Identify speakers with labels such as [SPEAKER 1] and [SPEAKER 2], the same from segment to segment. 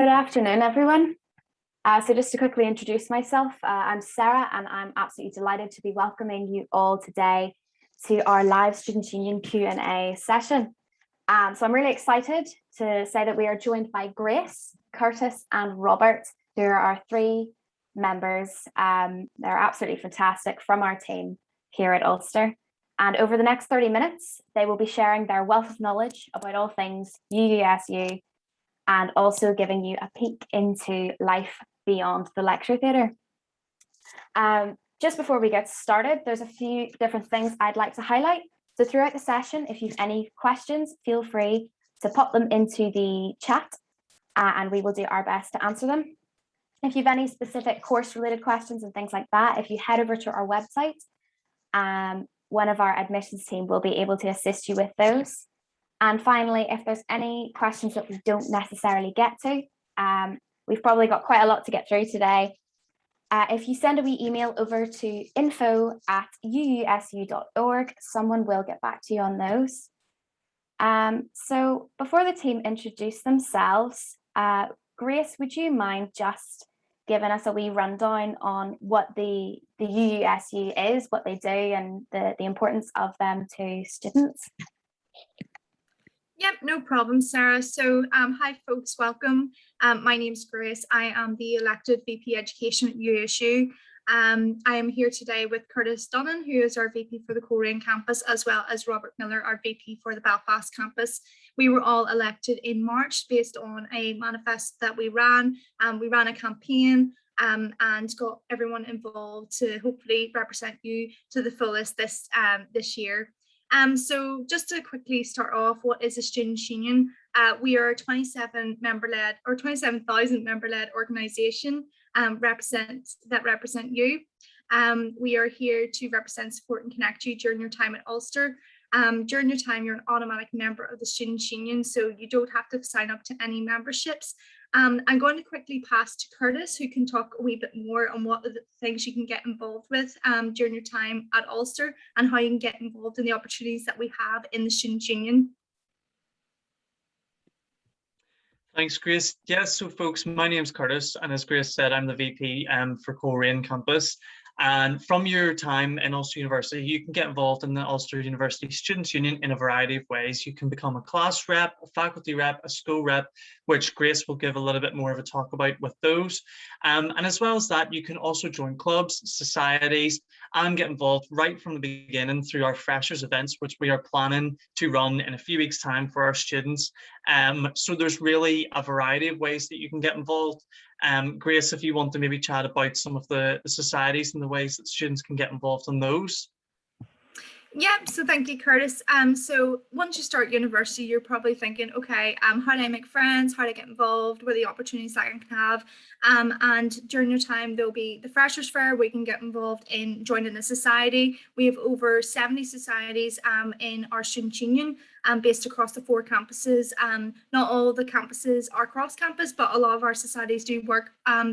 [SPEAKER 1] Good afternoon, everyone. So just to quickly introduce myself, I'm Sarah, and I'm absolutely delighted to be welcoming you all today to our live Students' Union Q&A session. So I'm really excited to say that we are joined by Grace, Curtis, and Robert, who are our three members. They're absolutely fantastic from our team here at Ulster. And over the next 30 minutes, they will be sharing their wealth of knowledge about all things UUSU, and also giving you a peek into life beyond the lecture theatre. Just before we get started, there's a few different things I'd like to highlight. So throughout the session, if you've any questions, feel free to pop them into the chat and we will do our best to answer them. If you have any specific course-related questions and things like that, if you head over to our website, one of our admissions team will be able to assist you with those. And finally, if there's any questions that we don't necessarily get to, we've probably got quite a lot to get through today. If you send a wee email over to info@uusu.org, someone will get back to you on those. So before the team introduce themselves, Grace, would you mind just giving us a wee rundown on what the UUSU is, what they do, and the importance of them to students?
[SPEAKER 2] Yep, no problem, Sarah. So hi folks, welcome. My name's Grace. I am the elected VP Education at USU. I am here today with Curtis Dunnan, who is our VP for the Coleraine campus, as well as Robert Miller, our VP for the Belfast campus. We were all elected in March based on a manifest that we ran. We ran a campaign and got everyone involved to hopefully represent you to the fullest this year. So just to quickly start off, what is a Students' Union? We are a 27,000 member-led organisation that represent you. We are here to represent, support and connect you during your time at Ulster. During your time, you're an automatic member of the Students' Union, so you don't have to sign up to any memberships. I'm going to quickly pass to Curtis, who can talk a wee bit more on what are the things you can get involved with during your time at Ulster and how you can get involved in the opportunities that we have in the Students' Union.
[SPEAKER 3] Thanks, Grace. Yes, so folks, my name's Curtis, and as Grace said, I'm the VP for Coleraine campus. And from your time in Ulster University, you can get involved in the Ulster University Students' Union in a variety of ways. You can become a class rep, a faculty rep, a school rep, which Grace will give a little bit more of a talk about with those. And as well as that, you can also join clubs, societies, and get involved right from the beginning through our freshers events, which we are planning to run in a few weeks' time for our students. So there's really a variety of ways that you can get involved. Grace, if you want to maybe chat about some of the societies and the ways that students can get involved in those.
[SPEAKER 2] Yeah, so thank you, Curtis. So once you start university, you're probably thinking, okay, how do I make friends? How do I get involved? What are the opportunities that I can have? And during your time, there'll be the Freshers Fair, where you can get involved in joining a society. We have over 70 societies in our Students' Union based across the 4 campuses. Not all the campuses are cross-campus, but a lot of our societies do work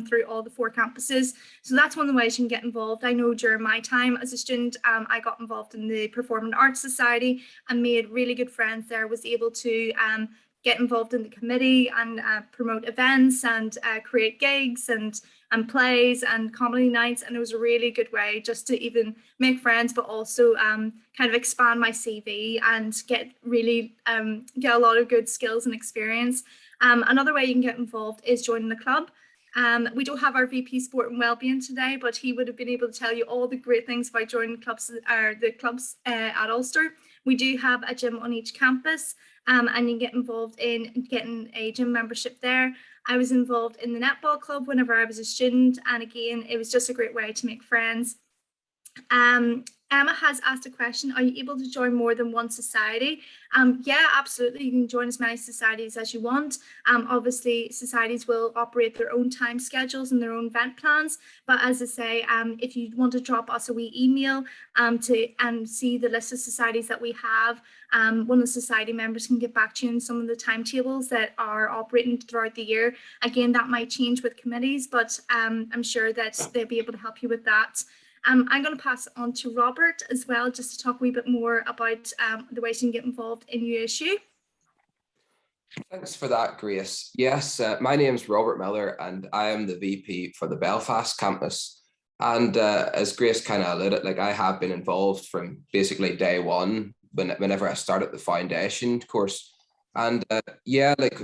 [SPEAKER 2] through all the 4 campuses. So that's one of the ways you can get involved. I know during my time as a student, I got involved in the Performing Arts Society and made really good friends there, was able to get involved in the committee and promote events and create gigs and plays and comedy nights, and it was a really good way just to even make friends, but also kind of expand my CV and get a lot of good skills and experience. Another way you can get involved is joining the club. We don't have our VP Sport and Wellbeing today, but he would have been able to tell you all the great things about joining clubs, the clubs at Ulster. We do have a gym on each campus, and you can get involved in getting a gym membership there. I was involved in the netball club whenever I was a student, and again, it was just a great way to make friends. Emma has asked a question, are you able to join more than one society? Yeah, absolutely. You can join as many societies as you want. Obviously, societies will operate their own time schedules and their own event plans. But as I say, if you want to drop us a wee email to see the list of societies that we have, one of the society members can get back to you on some of the timetables that are operating throughout the year. Again, that might change with committees, but I'm sure that they'll be able to help you with that. I'm going to pass it on to Robert as well, just to talk a wee bit more about the ways you can get involved in USU.
[SPEAKER 4] Thanks for that, Grace. Yes, my name's Robert Miller, and I am the VP for the Belfast campus. And as Grace kind of alluded, like I have been involved from basically day one, whenever I started the foundation course. And yeah, like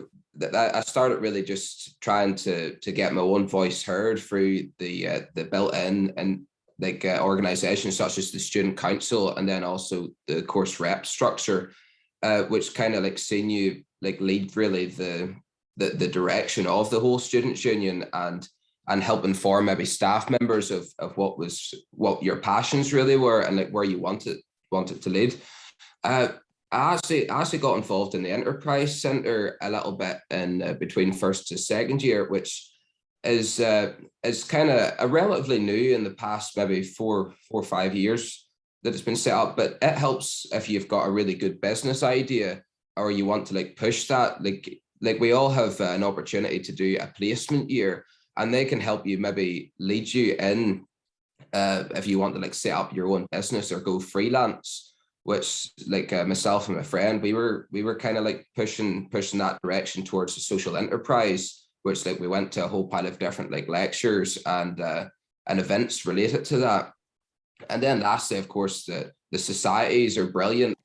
[SPEAKER 4] I started really just trying to get my own voice heard through the built-in and like organizations such as the Student Council, and then also the course rep structure, which kind of like seen you like lead really the direction of the whole students union, and help inform maybe staff members of what your passions really were, and like where you wanted to lead. I actually got involved in the Enterprise Centre a little bit in between first to second year, which is kind of a relatively new in the past maybe 4 or 5 years that it's been set up, but it helps if you've got a really good business idea or you want to like push that. Like we all have an opportunity to do a placement year, and they can help you maybe lead you in if you want to like set up your own business or go freelance, which like myself and my friend, we were kind of like pushing that direction towards the social enterprise, which like we went to a whole pile of different like lectures and events related to that. And then lastly, of course, the societies are brilliant.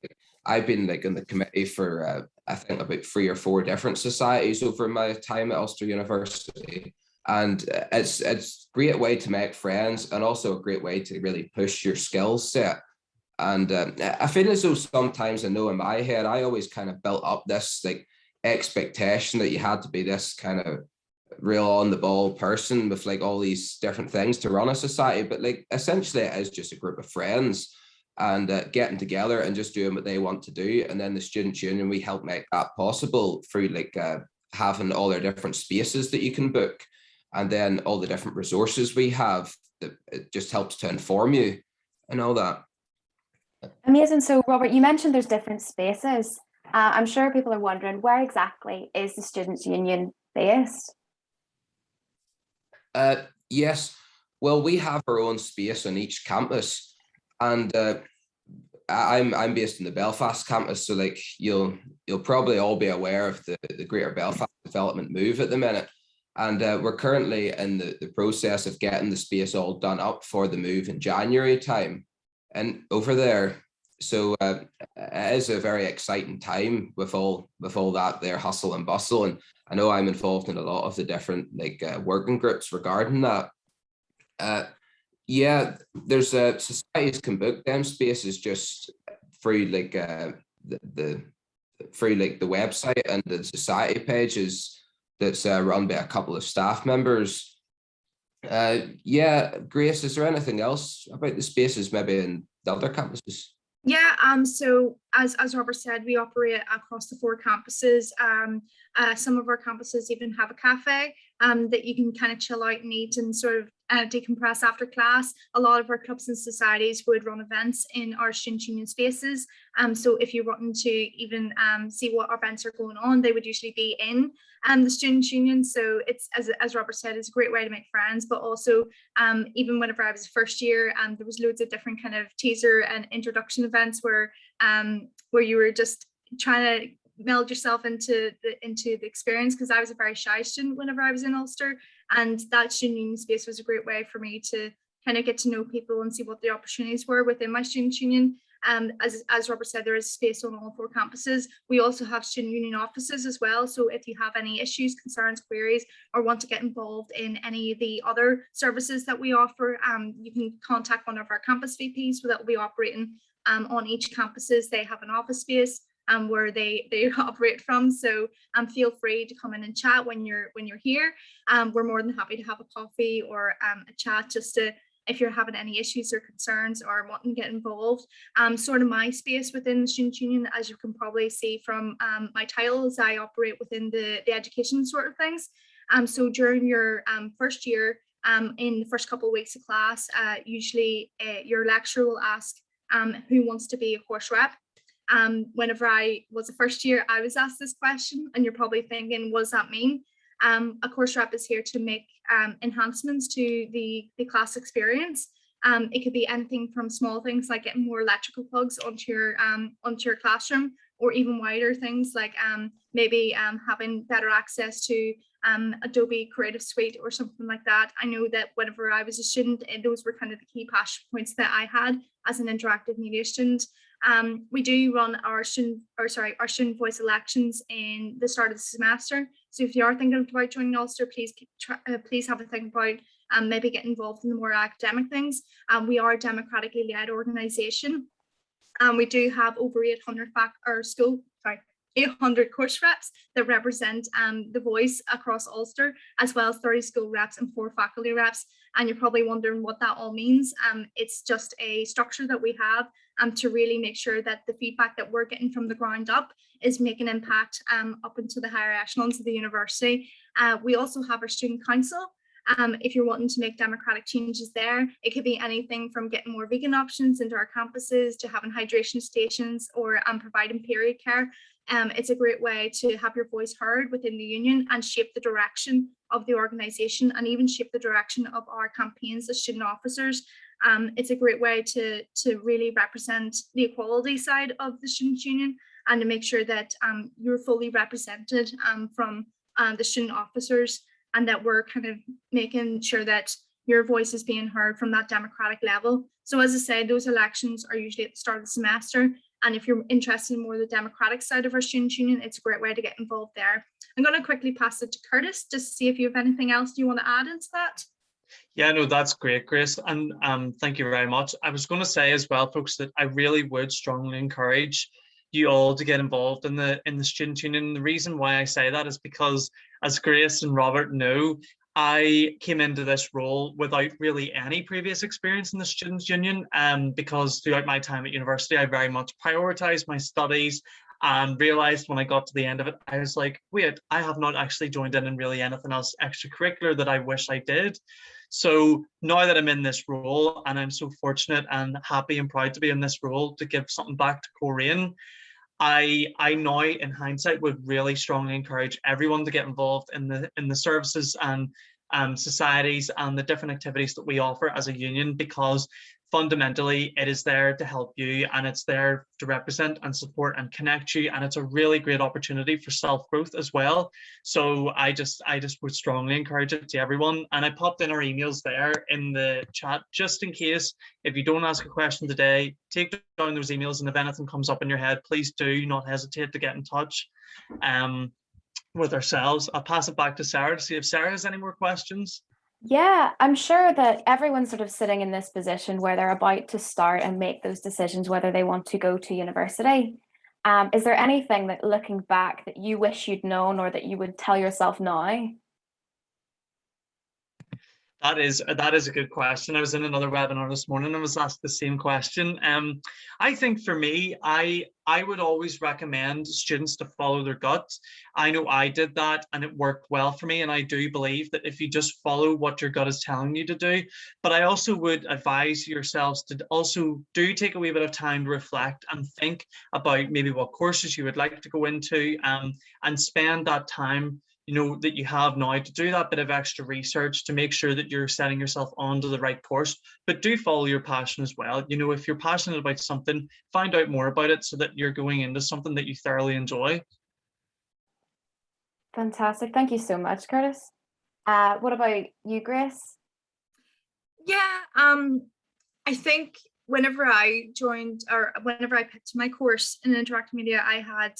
[SPEAKER 4] I've been like in the committee for I think about 3 or 4 different societies over my time at Ulster University. And it's a great way to make friends, and also a great way to really push your skill set. And I feel as though sometimes, I know in my head, I always kind of built up this like expectation that you had to be this kind of real on the ball person with like all these different things to run a society. But like essentially it is just a group of friends and getting together and just doing what they want to do. And then the Students' Union, we help make that possible through like having all their different spaces that you can book, and then all the different resources we have that it just helps to inform you and all that.
[SPEAKER 1] Amazing. So Robert, you mentioned there's different spaces. I'm sure people are wondering, where exactly is the Students' Union based?
[SPEAKER 4] Yes, well, we have our own space on each campus, and I'm based in the Belfast campus, so like you'll probably all be aware of the Greater Belfast Development Move at the minute. And we're currently in the process of getting the space all done up for the move in January time and over there. So it is a very exciting time with all that there hustle and bustle. And I know I'm involved in a lot of the different like working groups regarding that. Yeah, there's societies can book them spaces just through like the through like the website and the society pages that's run by a couple of staff members. Yeah, Grace, is there anything else about the spaces maybe in the other campuses?
[SPEAKER 2] Yeah, so as Robert said, we operate across the 4 campuses. Some of our campuses even have a cafe that you can kind of chill out and eat and sort of decompress after class. A lot of our clubs and societies would run events in our Students' Union spaces. So if you're wanting to even see what events are going on, they would usually be in the Students' Union. So it's, as Robert said, it's a great way to make friends, but also even whenever I was first year, there was loads of different kind of teaser and introduction events where you were just trying to meld yourself into the experience, because I was a very shy student whenever I was in Ulster, and that Student Union space was a great way for me to kind of get to know people and see what the opportunities were within my Students' Union. As Robert said, there is space on all 4 campuses. We also have Student Union offices as well, so if you have any issues, concerns, queries, or want to get involved in any of the other services that we offer, you can contact one of our campus VPs that will be operating on each campuses. They have an office space where they operate from, so feel free to come in and chat when you're here. We're more than happy to have a coffee or a chat, just to, if you're having any issues or concerns or wanting to get involved. Sort of my space within the Students' Union, as you can probably see from my titles, I operate within the education sort of things. So during your first year, in the first couple of weeks of class, usually your lecturer will ask who wants to be a course rep. Whenever I was a first year, I was asked this question, and you're probably thinking, what does that mean? A course rep is here to make enhancements to the class experience. It could be anything from small things like getting more electrical plugs onto your classroom, or even wider things like maybe having better access to Adobe Creative Suite or something like that. I know that whenever I was a student, those were kind of the key passion points that I had as an interactive media student. We do run our student voice elections in the start of the semester. So if you are thinking about joining Ulster, please have a think about maybe get involved in the more academic things. We are a democratically led organisation. We do have over 800 course reps that represent the voice across Ulster, as well as 30 school reps and 4 faculty reps. And you're probably wondering what that all means. It's just a structure that we have to really make sure that the feedback that we're getting from the ground up is making impact up into the higher echelons of the university. We also have our student council. If you're wanting to make democratic changes there, it could be anything from getting more vegan options into our campuses to having hydration stations or providing period care. It's a great way to have your voice heard within the union and shape the direction of the organisation and even shape the direction of our campaigns as student officers. It's a great way to really represent the equality side of the Students' Union and to make sure that you're fully represented from the student officers, and that we're kind of making sure that your voice is being heard from that democratic level. So as I say, those elections are usually at the start of the semester. And if you're interested in more of the democratic side of our Students' Union, it's a great way to get involved there. I'm going to quickly pass it to Curtis just to see if you have anything else you want to add into that.
[SPEAKER 3] Yeah, no, that's great, Grace. And thank you very much. I was going to say as well, folks, that I really would strongly encourage you all to get involved in the Student Union. The reason why I say that is because, as Grace and Robert know, I came into this role without really any previous experience in the Students' Union, because throughout my time at university, I very much prioritized my studies and realized when I got to the end of it, I was like, wait, I have not actually joined in really anything else extracurricular that I wish I did. So now that I'm in this role, and I'm so fortunate and happy and proud to be in this role to give something back to Coleraine, I now, in hindsight, would really strongly encourage everyone to get involved in the services and societies and the different activities that we offer as a union, because fundamentally it is there to help you and it's there to represent and support and connect you, and it's a really great opportunity for self-growth as well. So I just would strongly encourage it to everyone, and I popped in our emails there in the chat just in case. If you don't ask a question today, take down those emails, and if anything comes up in your head, please do not hesitate to get in touch with ourselves. I'll pass it back to Sarah to see if Sarah has any more questions.
[SPEAKER 1] Yeah, I'm sure that everyone's sort of sitting in this position where they're about to start and make those decisions whether they want to go to university. Is there anything that, looking back, that you wish you'd known or that you would tell yourself now?
[SPEAKER 3] That is a good question. I was in another webinar this morning and I was asked the same question. I think for me, I would always recommend students to follow their gut. I know I did that and it worked well for me, and I do believe that if you just follow what your gut is telling you to do. But I also would advise yourselves to also do take a wee bit of time to reflect and think about maybe what courses you would like to go into, and spend that time, you know, that you have now to do that bit of extra research to make sure that you're setting yourself onto the right course. But do follow your passion as well. You know, if you're passionate about something, find out more about it so that you're going into something that you thoroughly enjoy.
[SPEAKER 1] Fantastic. Thank you so much, Curtis. What about you, Grace?
[SPEAKER 2] Yeah, I think whenever I joined, or whenever I picked my course in interactive media, I had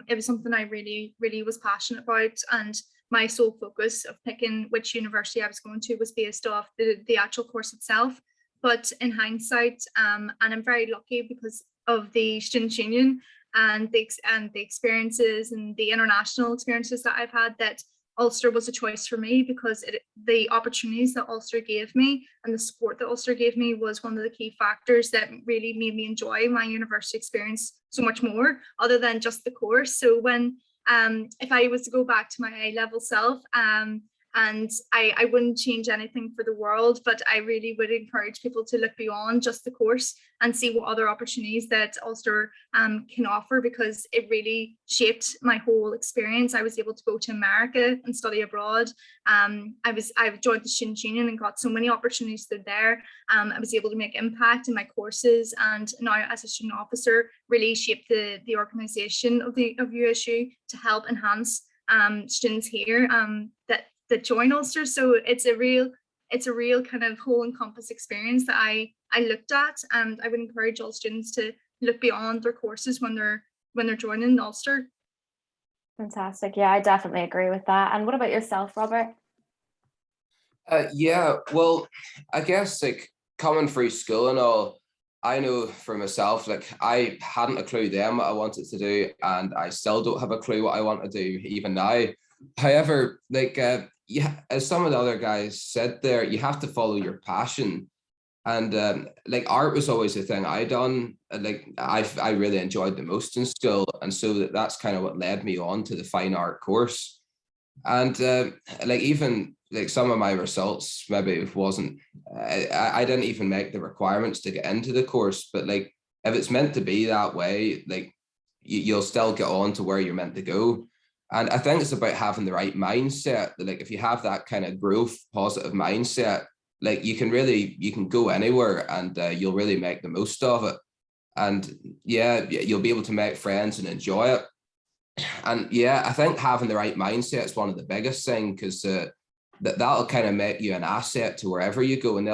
[SPEAKER 2] it was something I really was passionate about, and my sole focus of picking which university I was going to was based off the actual course itself. But in hindsight, and I'm very lucky because of the Students' Union and the experiences and the international experiences that I've had, that Ulster was a choice for me, because the opportunities that Ulster gave me and the support that Ulster gave me was one of the key factors that really made me enjoy my university experience so much more, other than just the course. So when if I was to go back to my A-level self, And I wouldn't change anything for the world, but I really would encourage people to look beyond just the course and see what other opportunities that Ulster can offer, because it really shaped my whole experience. I was able to go to America and study abroad. I've joined the Student Union and got so many opportunities through there. I was able to make impact in my courses, and now as a student officer really shaped the organisation of USU to help enhance students here that join Ulster. So it's a real kind of whole encompass experience that I looked at, and I would encourage all students to look beyond their courses when they're joining Ulster.
[SPEAKER 1] Fantastic. Yeah, I definitely agree with that. And what about yourself, Robert?
[SPEAKER 4] Yeah, well, I guess like coming through school and all, I know for myself, like I hadn't a clue then what I wanted to do, and I still don't have a clue what I want to do even now. However, like yeah, as some of the other guys said there, you have to follow your passion. And like art was always the thing I done. Like I really enjoyed the most in school, and so that's kind of what led me on to the fine art course. And like even like some of my results maybe wasn't, I didn't even make the requirements to get into the course, but like if it's meant to be that way, like you'll still get on to where you're meant to go. And I think it's about having the right mindset. Like if you have that kind of growth positive mindset, like you can go anywhere, and you'll really make the most of it. And yeah, you'll be able to make friends and enjoy it. And yeah, I think having the right mindset is one of the biggest things, because that'll kind of make you an asset to wherever you go, and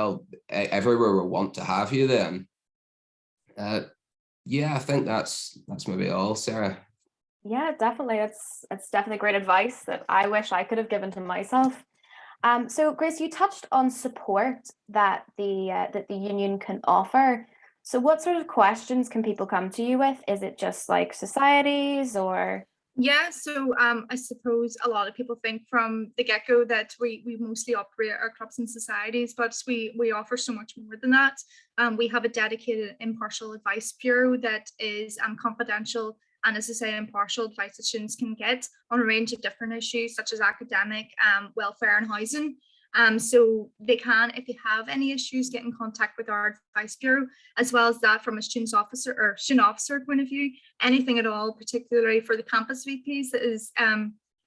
[SPEAKER 4] everywhere will want to have you then. Yeah, I think that's maybe all, Sarah.
[SPEAKER 1] Yeah, definitely. It's definitely great advice that I wish I could have given to myself. So Grace, you touched on support that the union can offer. So what sort of questions can people come to you with? Is it just like societies or?
[SPEAKER 2] Yeah, so I suppose a lot of people think from the get-go that we mostly operate our clubs and societies, but we offer so much more than that. We have a dedicated impartial advice bureau that is confidential, and as I say, impartial advice that students can get on a range of different issues such as academic, welfare and housing. So they can, if you have any issues, get in contact with our advice bureau, as well as that from a student officer point of view, anything at all, particularly for the campus VPs that is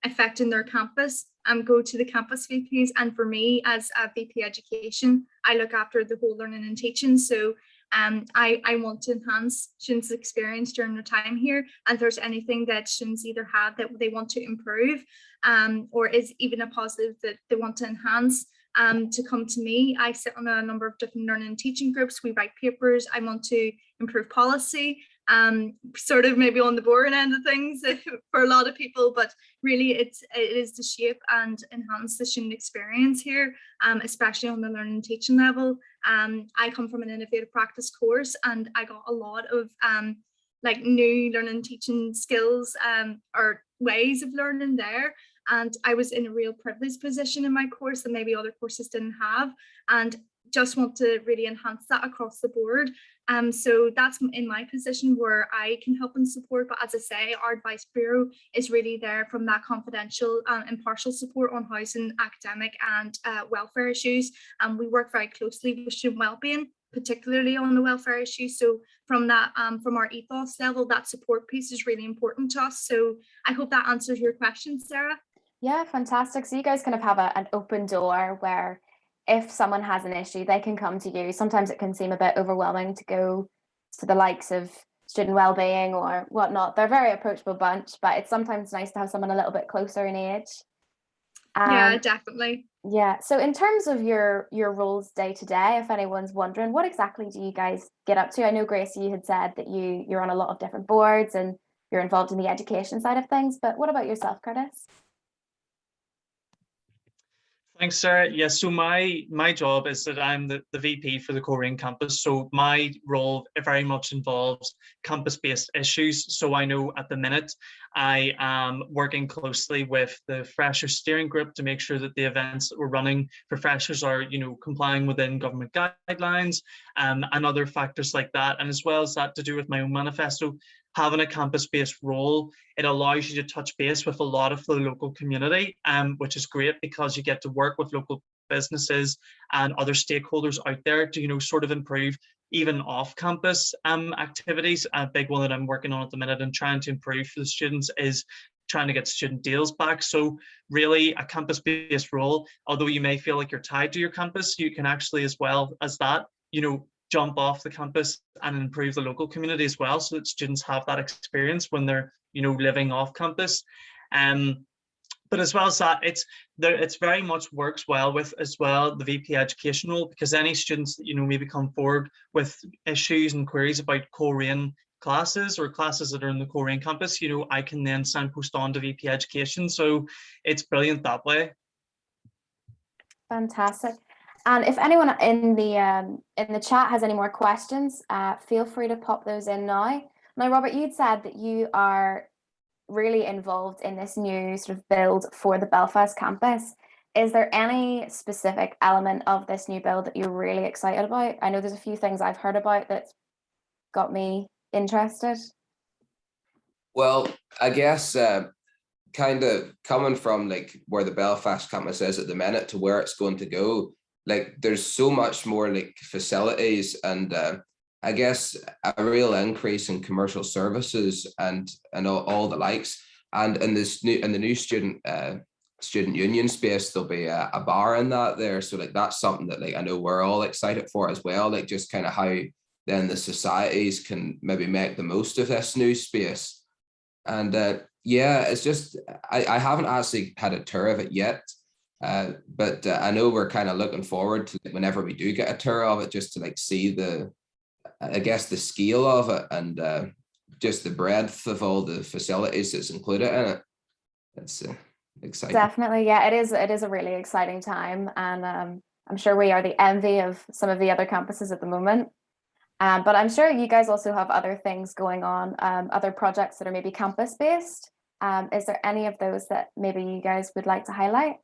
[SPEAKER 2] affecting their campus, go to the campus VPs. And for me as a VP education, I look after the whole learning and teaching. So I want to enhance students' experience during their time here. And if there's anything that students either have that they want to improve, or is even a positive that they want to enhance, to come to me. I sit on a number of different learning and teaching groups. We write papers. I want to improve policy, sort of maybe on the boring end of things for a lot of people, but really it is to shape and enhance the student experience here, especially on the learning and teaching level. I come from an innovative practice course, and I got a lot of like new learning and teaching skills, or ways of learning there. And I was in a real privileged position in my course that maybe other courses didn't have, and just want to really enhance that across the board. So that's in my position where I can help and support. But as I say, our advice bureau is really there from that confidential and impartial support on housing, academic and welfare issues. And we work very closely with student wellbeing, particularly on the welfare issues. So from that, from our ethos level, that support piece is really important to us. So I hope that answers your question, Sarah.
[SPEAKER 1] Yeah, fantastic. So you guys kind of have an open door where if someone has an issue, they can come to you. Sometimes it can seem a bit overwhelming to go to the likes of student wellbeing or whatnot. They're a very approachable bunch, but it's sometimes nice to have someone a little bit closer in age.
[SPEAKER 2] Yeah, definitely.
[SPEAKER 1] Yeah. So in terms of your roles day to day, if anyone's wondering, what exactly do you guys get up to? I know, Grace, you had said that you're on a lot of different boards and you're involved in the education side of things, but what about yourself, Curtis?
[SPEAKER 3] Thanks, Sarah. Yes, so my job is that I'm the VP for the Coleraine campus. So my role very much involves campus-based issues. So I know at the minute I am working closely with the Freshers Steering Group to make sure that the events that we're running for freshers are, complying within government guidelines, and other factors like that. And as well as that, to do with my own manifesto, having a campus-based role, it allows you to touch base with a lot of the local community, which is great because you get to work with local businesses and other stakeholders out there to, you know, sort of improve even off-campus activities. A big one that I'm working on at the minute and trying to improve for the students is trying to get student deals back. So really a campus-based role, although you may feel like you're tied to your campus, you can actually, as well as that, you know, jump off the campus and improve the local community as well, so that students have that experience when they're, you know, living off campus. But as well as that, it's very much works well with as well the VP education role, because any students that, you know, maybe come forward with issues and queries about Korean classes or classes that are in the Korean campus, you know, I can then signpost on to VP education. So it's brilliant that way.
[SPEAKER 1] Fantastic. And if anyone in the chat has any more questions, feel free to pop those in now. Now, Robert, you'd said that you are really involved in this new sort of build for the Belfast campus. Is there any specific element of this new build that you're really excited about? I know there's a few things I've heard about that's got me interested.
[SPEAKER 4] Well, I guess kind of coming from like where the Belfast campus is at the minute to where it's going to go, like there's so much more like facilities and I guess a real increase in commercial services and all the likes. And in the new student union space, there'll be a bar in that there. So like that's something that like I know we're all excited for as well. Like just kind of how then the societies can maybe make the most of this new space. And yeah, it's just I haven't actually had a tour of it yet. But I know we're kind of looking forward to whenever we do get a tour of it, just to like see I guess the scale of it and just the breadth of all the facilities that's included in it. It's exciting.
[SPEAKER 1] Definitely, yeah, it is a really exciting time, and I'm sure we are the envy of some of the other campuses at the moment. But I'm sure you guys also have other things going on, other projects that are maybe campus based. Is there any of those that maybe you guys would like to highlight?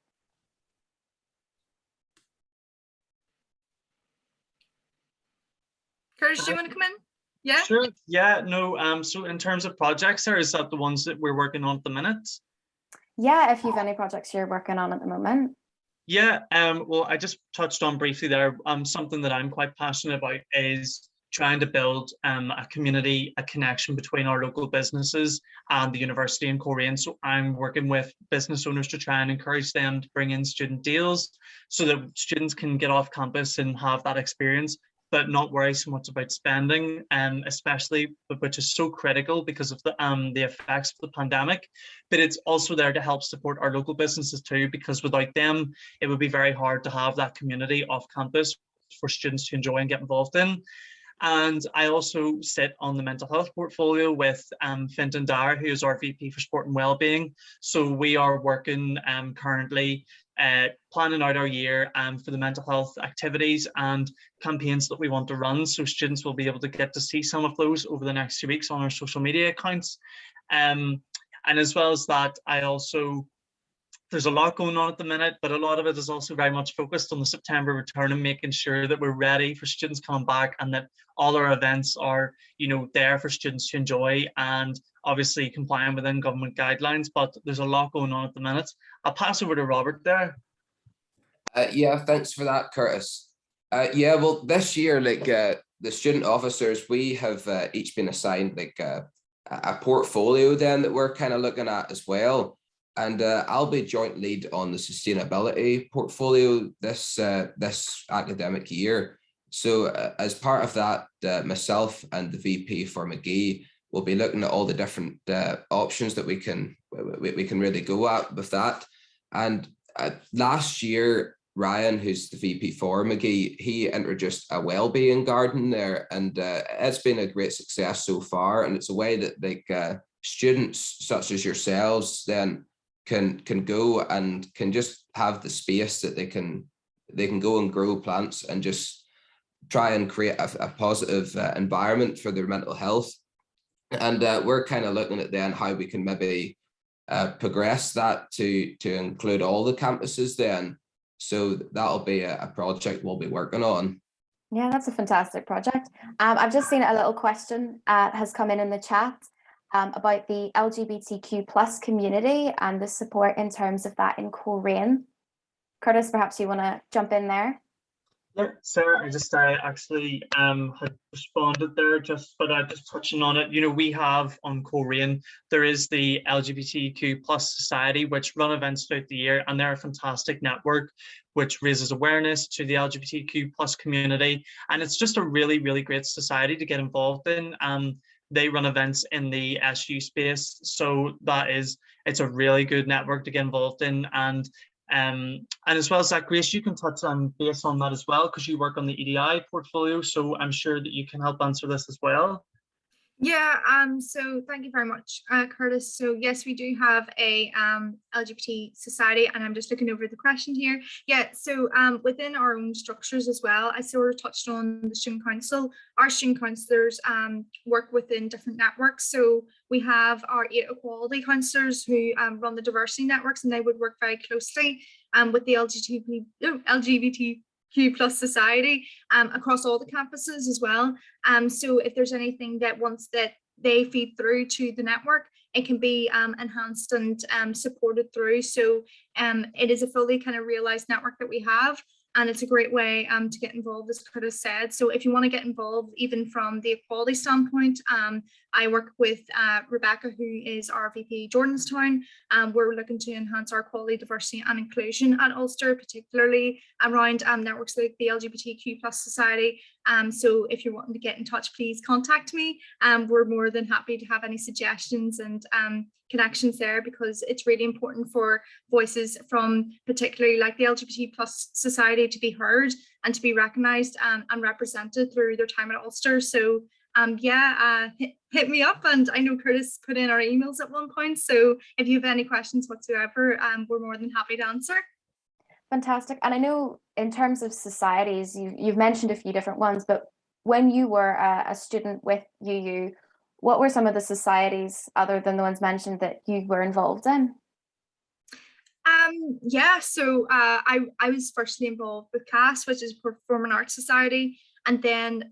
[SPEAKER 2] Curtis, do you want to come in? Yeah.
[SPEAKER 3] Sure. Yeah. No. So in terms of projects, is that the ones that we're working on at the minute?
[SPEAKER 1] Yeah. If you've any projects you're working on at the moment.
[SPEAKER 3] Yeah. Well, I just touched on briefly there. Something that I'm quite passionate about is trying to build a community, a connection between our local businesses and the university in Coleraine. So I'm working with business owners to try and encourage them to bring in student deals so that students can get off campus and have that experience, but not worry so much about spending, especially, which is so critical because of the effects of the pandemic. But it's also there to help support our local businesses too, because without them, it would be very hard to have that community off campus for students to enjoy and get involved in. And I also sit on the mental health portfolio with Fintan Dyer, who is our VP for Sport and Wellbeing. So we are working currently planning out our year for the mental health activities and campaigns that we want to run. So students will be able to get to see some of those over the next 2 weeks on our social media accounts. And as well as that, there's a lot going on at the minute, but a lot of it is also very much focused on the September return and making sure that we're ready for students coming back and that all our events are, you know, there for students to enjoy and obviously complying within government guidelines. But there's a lot going on at the minute. I'll pass over to Robert there.
[SPEAKER 4] Yeah, thanks for that, Curtis. Yeah, well, this year, like the student officers, we have each been assigned like a portfolio then that we're kind of looking at as well. And I'll be joint lead on the sustainability portfolio this academic year. So as part of that, myself and the VP for McGee will be looking at all the different options that we can really go at with that. And last year, Ryan, who's the VP for McGee, he introduced a wellbeing garden there, and it's been a great success so far. And it's a way that like students such as yourselves then can go and can just have the space that they can go and grow plants and just try and create a positive environment for their mental health. And we're kind of looking at then how we can maybe progress that to include all the campuses then. So that'll be a project we'll be working on.
[SPEAKER 1] Yeah, that's a fantastic project. I've just seen a little question has come in the chat. about the LGBTQ plus community and the support in terms of that in Korean. Curtis, perhaps you want to jump in there?
[SPEAKER 3] Yeah, Sarah, I just actually had responded there, but just touching on it. You know, we have on Korean, there is the LGBTQ plus society, which run events throughout the year, and they're a fantastic network which raises awareness to the LGBTQ plus community, and it's just a really, really great society to get involved in. They run events in the SU space, so it's a really good network to get involved in. And as well as that, Grace, you can touch on base on that as well, because you work on the EDI portfolio, so I'm sure that you can help answer this as well.
[SPEAKER 2] Yeah, so thank you very much, Curtis. So yes, we do have a LGBT society, and I'm just looking over the question here. Yeah, so within our own structures as well, I sort of touched on the student council. Our student councillors work within different networks. So we have our 8 equality councillors who run the diversity networks, and they would work very closely with the LGBTQ plus society across all the campuses as well. So if there's anything that once that they feed through to the network, it can be enhanced and supported through. So it is a fully kind of realized network that we have. And it's a great way to get involved, as Curtis said. So if you want to get involved, even from the equality standpoint, I work with Rebecca, who is our VP Jordanstown. We're looking to enhance our equality, diversity and inclusion at Ulster, particularly around networks like the LGBTQ plus society. So if you're wanting to get in touch, please contact me. We're more than happy to have any suggestions and connections there, because it's really important for voices from particularly like the LGBT plus society to be heard and to be recognised and represented through their time at Ulster. So hit me up, and I know Curtis put in our emails at one point, so if you have any questions whatsoever, we're more than happy to answer.
[SPEAKER 1] Fantastic. And I know in terms of societies, you've mentioned a few different ones, but when you were a student with UU, what were some of the societies other than the ones mentioned that you were involved in?
[SPEAKER 2] So I was firstly involved with CAS, which is Performing Arts Society, and then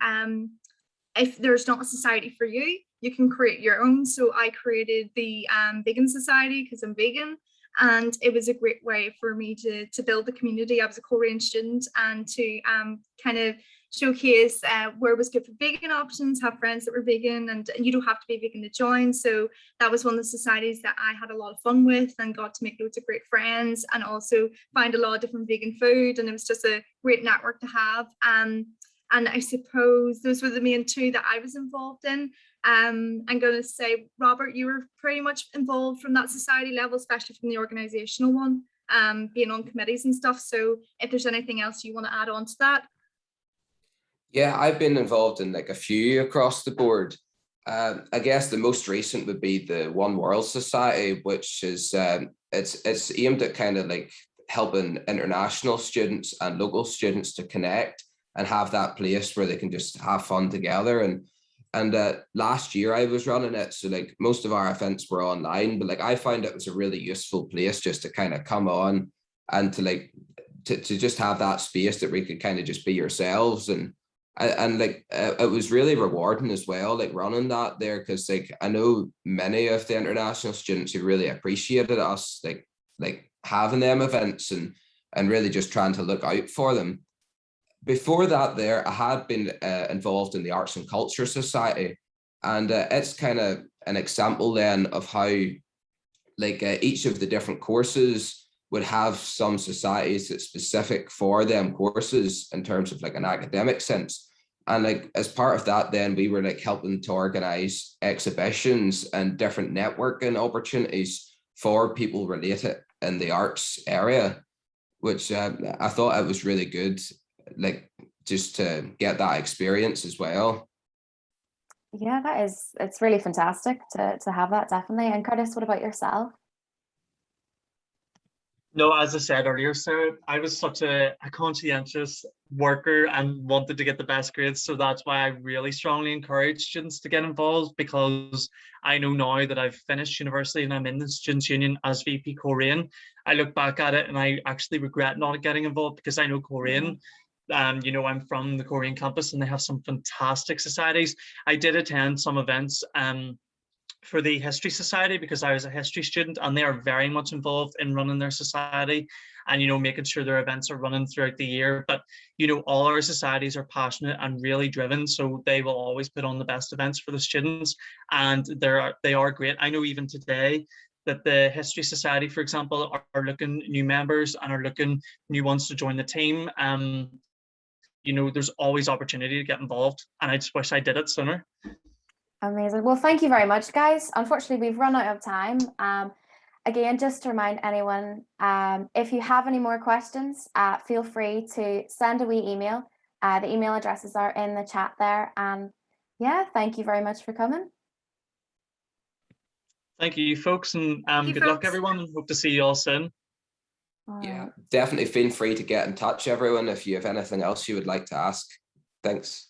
[SPEAKER 2] if there's not a society for you, you can create your own. So I created the Vegan Society because I'm vegan, and it was a great way for me to build the community. I was a Korean student, and to kind of showcase where was good for vegan options, have friends that were vegan, and you don't have to be vegan to join. So that was one of the societies that I had a lot of fun with and got to make loads of great friends, and also find a lot of different vegan food, and it was just a great network to have. And I suppose those were the main 2 that I was involved in. I'm going to say, Robert, you were pretty much involved from that society level, especially from the organizational one, being on committees and stuff. So if there's anything else you want to add on to that.
[SPEAKER 4] Yeah, I've been involved in like a few across the board. I guess the most recent would be the One World Society, which is it's aimed at kind of like helping international students and local students to connect and have that place where they can just have fun together. And last year I was running it, so like most of our events were online, but like I found it was a really useful place just to kind of come on and to just have that space that we could kind of just be yourselves. And it was really rewarding as well, like running that there, because like I know many of the international students who really appreciated us like having them events and really just trying to look out for them. Before that there, I had been involved in the Arts and Culture Society, and it's kind of an example then of how like each of the different courses would have some societies that's specific for them courses in terms of like an academic sense. And like as part of that, then we were like helping to organize exhibitions and different networking opportunities for people related in the arts area, which I thought it was really good, like just to get that experience as well.
[SPEAKER 1] Yeah, it's really fantastic to have that, definitely. And Curtis, what about yourself?
[SPEAKER 3] No, as I said earlier, Sarah, I was such a conscientious worker and wanted to get the best grades. So that's why I really strongly encourage students to get involved, because I know now that I've finished university and I'm in the Students' Union as VP Korean, I look back at it and I actually regret not getting involved, because I know Korean. You know, I'm from the Korean campus and they have some fantastic societies. I did attend some events for the History Society because I was a history student, and they are very much involved in running their society and, you know, making sure their events are running throughout the year. But, you know, all our societies are passionate and really driven, so they will always put on the best events for the students, and they are great. I know even today that the History Society, for example, are looking new members and are looking new ones to join the team. You know, there's always opportunity to get involved, and I just wish I did it sooner.
[SPEAKER 1] Amazing. Well, thank you very much, guys. Unfortunately, we've run out of time. Again, just to remind anyone, if you have any more questions, feel free to send a wee email. The email addresses are in the chat there. And yeah, thank you very much for coming.
[SPEAKER 3] Thank you, folks, and good luck, everyone, and hope to see you all soon.
[SPEAKER 4] Yeah, definitely feel free to get in touch, everyone, if you have anything else you would like to ask. Thanks.